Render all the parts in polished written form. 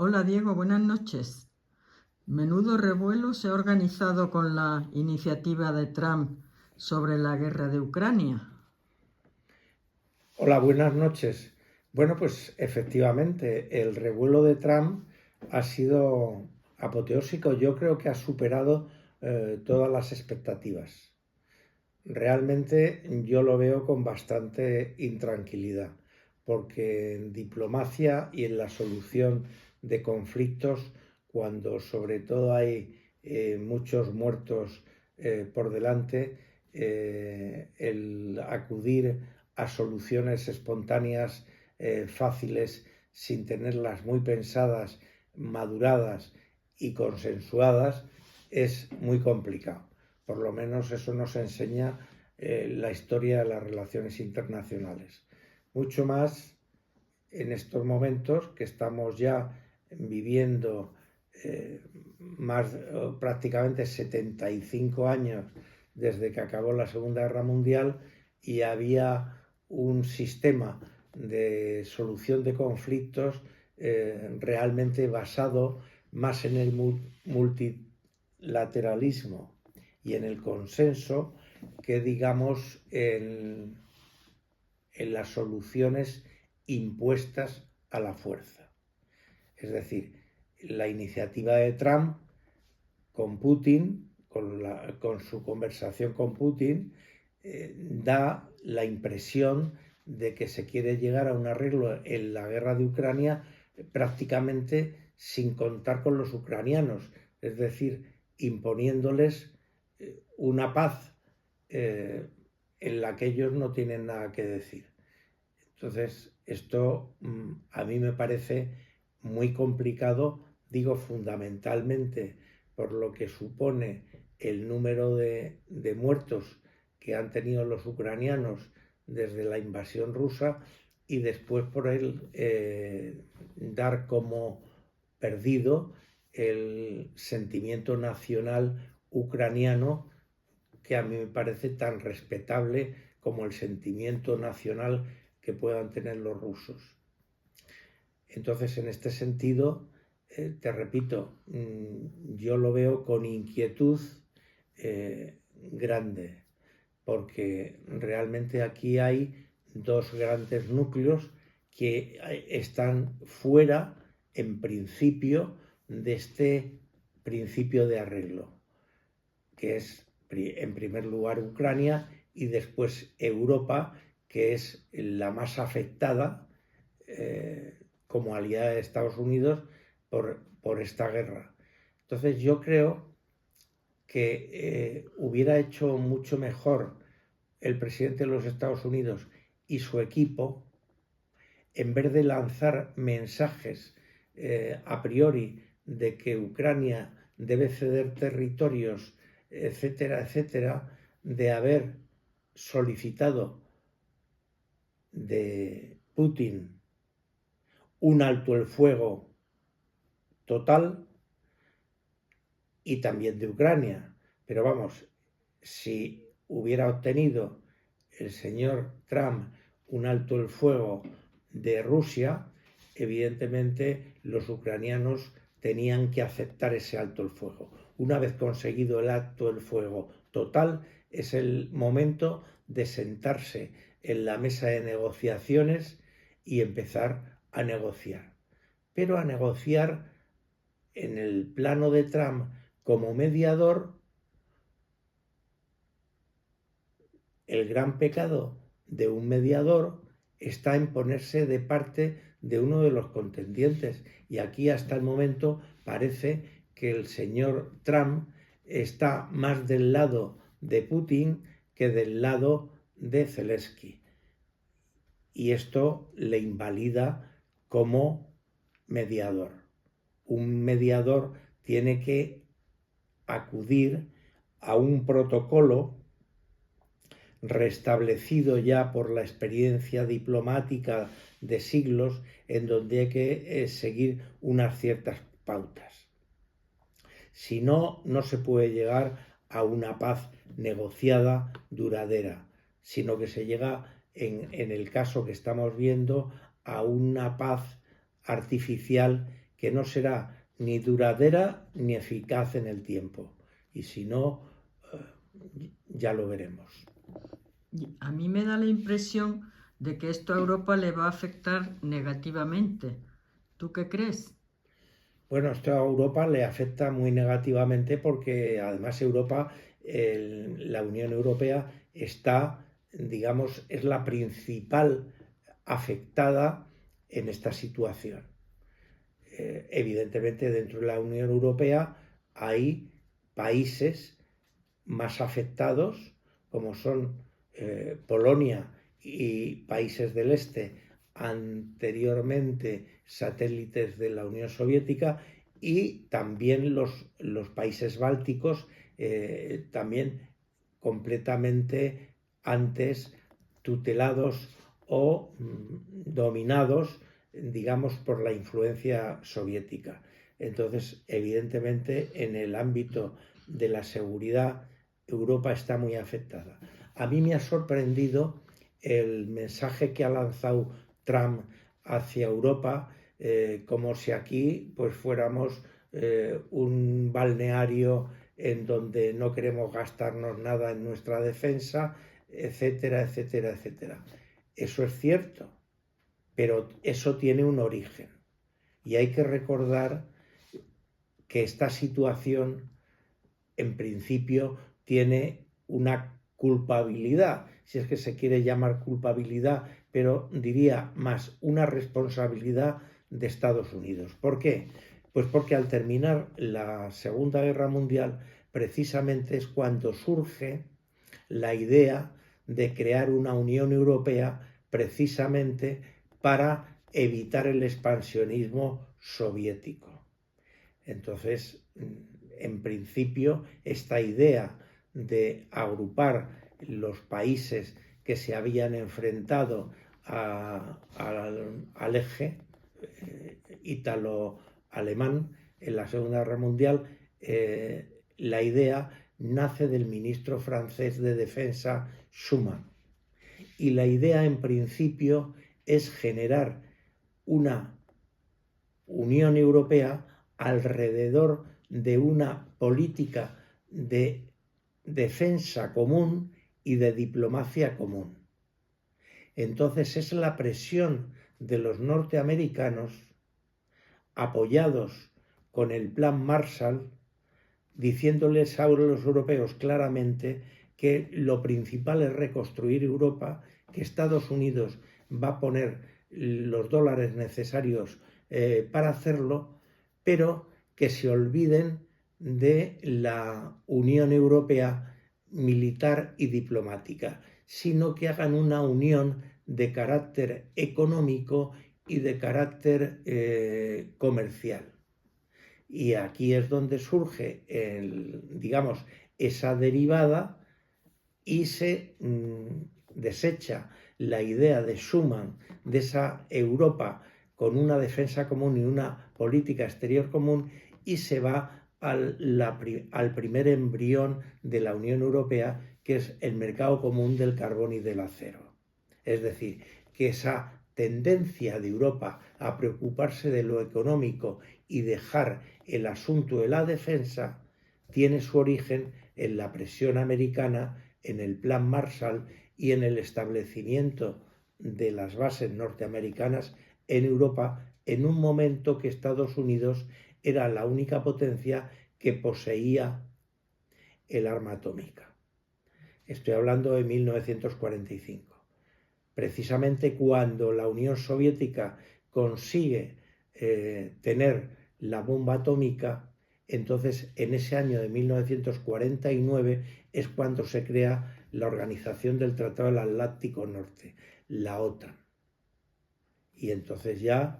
Hola Diego, buenas noches. Menudo revuelo se ha organizado con la iniciativa de Trump sobre la guerra de Ucrania. Hola, buenas noches. Bueno, pues efectivamente, el revuelo de Trump ha sido apoteósico. Yo creo que ha superado todas las expectativas. Realmente yo lo veo con bastante intranquilidad, porque en diplomacia y en la solución de conflictos, cuando sobre todo hay muchos muertos por delante, el acudir a soluciones espontáneas fáciles, sin tenerlas muy pensadas, maduradas y consensuadas, es muy complicado. Por lo menos eso nos enseña la historia de las relaciones internacionales. Mucho más en estos momentos que estamos ya viviendo prácticamente 75 años desde que acabó la Segunda Guerra Mundial y había un sistema de solución de conflictos realmente basado más en el multilateralismo y en el consenso que digamos en las soluciones impuestas a la fuerza. Es decir, la iniciativa de Trump con Putin, con su conversación con Putin, da la impresión de que se quiere llegar a un arreglo en la guerra de Ucrania prácticamente sin contar con los ucranianos, es decir, imponiéndoles una paz en la que ellos no tienen nada que decir. Entonces, esto a mí me parece muy complicado, digo fundamentalmente por lo que supone el número de muertos que han tenido los ucranianos desde la invasión rusa y después por el dar como perdido el sentimiento nacional ucraniano, que a mí me parece tan respetable como el sentimiento nacional que puedan tener los rusos. Entonces, en este sentido, te repito, yo lo veo con inquietud grande, porque realmente aquí hay dos grandes núcleos que están fuera, en principio, de este principio de arreglo, que es en primer lugar Ucrania y después Europa, que es la más afectada como aliada de Estados Unidos por esta guerra. Entonces yo creo que hubiera hecho mucho mejor el presidente de los Estados Unidos y su equipo, en vez de lanzar mensajes a priori de que Ucrania debe ceder territorios, etcétera, etcétera, de haber solicitado de Putin un alto el fuego total y también de Ucrania. Pero vamos, si hubiera obtenido el señor Trump un alto el fuego de Rusia, evidentemente los ucranianos tenían que aceptar ese alto el fuego. Una vez conseguido el alto el fuego total, es el momento de sentarse en la mesa de negociaciones y empezar a negociar. Pero a negociar en el plano de Trump como mediador. El gran pecado de un mediador está en ponerse de parte de uno de los contendientes, y aquí hasta el momento parece que el señor Trump está más del lado de Putin que del lado de Zelensky, y esto le invalida como mediador. Un mediador tiene que acudir a un protocolo restablecido ya por la experiencia diplomática de siglos, en donde hay que seguir unas ciertas pautas. Si no, no se puede llegar a una paz negociada duradera, sino que se llega, en el caso que estamos viendo, a una paz artificial que no será ni duradera ni eficaz en el tiempo. Y si no, ya lo veremos. A mí me da la impresión de que esto a Europa le va a afectar negativamente. ¿Tú qué crees? Bueno, esto a Europa le afecta muy negativamente porque además la Unión Europea está, digamos, es la principal afectada en esta situación. Evidentemente, dentro de la Unión Europea hay países más afectados, como son Polonia y países del este, anteriormente satélites de la Unión Soviética, y también los países bálticos, también completamente antes tutelados o dominados, digamos, por la influencia soviética. Entonces, evidentemente, en el ámbito de la seguridad, Europa está muy afectada. A mí me ha sorprendido el mensaje que ha lanzado Trump hacia Europa, como si aquí pues fuéramos un balneario en donde no queremos gastarnos nada en nuestra defensa, etcétera, etcétera, etcétera. Eso es cierto, pero eso tiene un origen. Y hay que recordar que esta situación, en principio, tiene una culpabilidad, si es que se quiere llamar culpabilidad, pero diría más una responsabilidad de Estados Unidos. ¿Por qué? Pues porque al terminar la Segunda Guerra Mundial, precisamente es cuando surge la idea de crear una Unión Europea, precisamente para evitar el expansionismo soviético. Entonces, en principio, esta idea de agrupar los países que se habían enfrentado al eje ítalo-alemán en la Segunda Guerra Mundial, la idea nace del ministro francés de Defensa Schuman. Y la idea, en principio, es generar una Unión Europea alrededor de una política de defensa común y de diplomacia común. Entonces es la presión de los norteamericanos, apoyados con el Plan Marshall, diciéndoles a los europeos claramente que lo principal es reconstruir Europa, que Estados Unidos va a poner los dólares necesarios para hacerlo, pero que se olviden de la Unión Europea militar y diplomática, sino que hagan una unión de carácter económico y de carácter comercial. Y aquí es donde surge, digamos, esa derivada y se desecha la idea de Schuman de esa Europa con una defensa común y una política exterior común, y se va al primer embrión de la Unión Europea, que es el mercado común del carbón y del acero. Es decir, que esa tendencia de Europa a preocuparse de lo económico y dejar el asunto de la defensa tiene su origen en la presión americana, en el Plan Marshall y en el establecimiento de las bases norteamericanas en Europa, en un momento que Estados Unidos era la única potencia que poseía el arma atómica. Estoy hablando de 1945. Precisamente cuando la Unión Soviética consigue tener la bomba atómica, entonces en ese año de 1949 es cuando se crea la Organización del Tratado del Atlántico Norte, la OTAN. Y entonces ya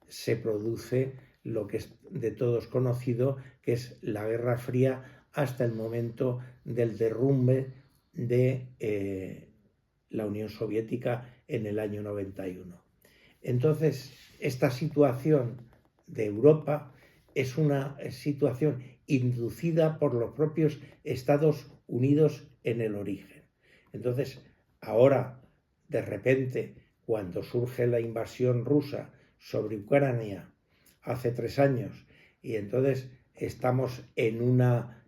se produce lo que es de todos conocido, que es la Guerra Fría, hasta el momento del derrumbe de la Unión Soviética en el año 91. Entonces, esta situación de Europa es una situación inducida por los propios Estados Unidos en el origen. Entonces, ahora, de repente, cuando surge la invasión rusa sobre Ucrania, hace 3 años, y entonces estamos en una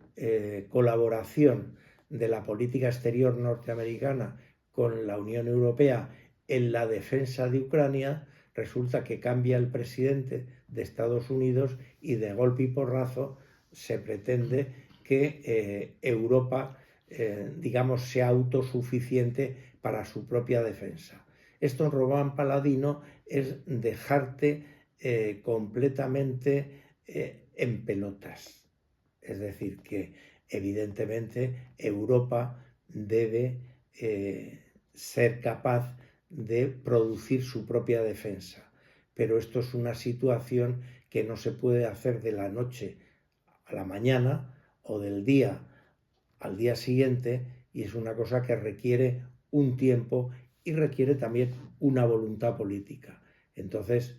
colaboración de la política exterior norteamericana con la Unión Europea en la defensa de Ucrania, resulta que cambia el presidente de Estados Unidos y de golpe y porrazo se pretende que Europa, digamos, sea autosuficiente para su propia defensa. Esto en Román Paladino es dejarte completamente en pelotas. Es decir, que evidentemente Europa debe ser capaz de producir su propia defensa. Pero esto es una situación que no se puede hacer de la noche a la mañana o del día al día siguiente, y es una cosa que requiere un tiempo y requiere también una voluntad política. Entonces,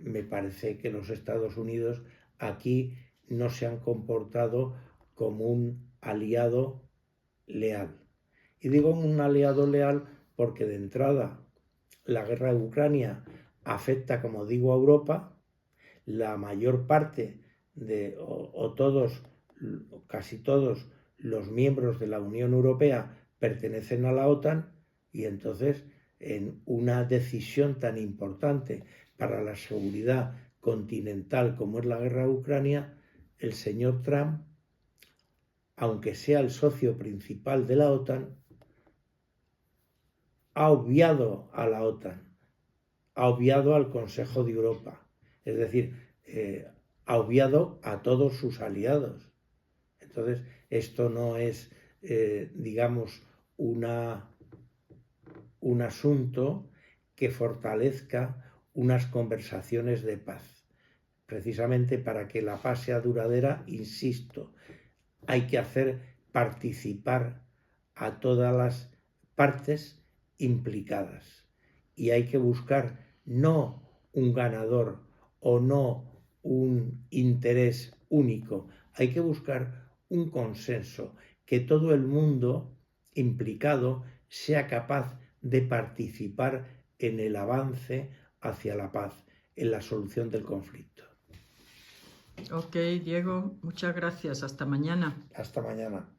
me parece que los Estados Unidos aquí no se han comportado como un aliado leal. Y digo un aliado leal porque de entrada la guerra de Ucrania afecta, como digo, a Europa. La mayor parte o todos, casi todos los miembros de la Unión Europea pertenecen a la OTAN, y entonces en una decisión tan importante para la seguridad continental como es la guerra de Ucrania, el señor Trump, aunque sea el socio principal de la OTAN, ha obviado a la OTAN, ha obviado al Consejo de Europa, es decir, ha obviado a todos sus aliados. Entonces, esto no es, digamos, un asunto que fortalezca unas conversaciones de paz. Precisamente para que la paz sea duradera, insisto, hay que hacer participar a todas las partes implicadas y hay que buscar no un ganador o no un interés único, hay que buscar un consenso, que todo el mundo implicado sea capaz de participar en el avance hacia la paz, en la solución del conflicto. Ok, Diego, muchas gracias. Hasta mañana. Hasta mañana.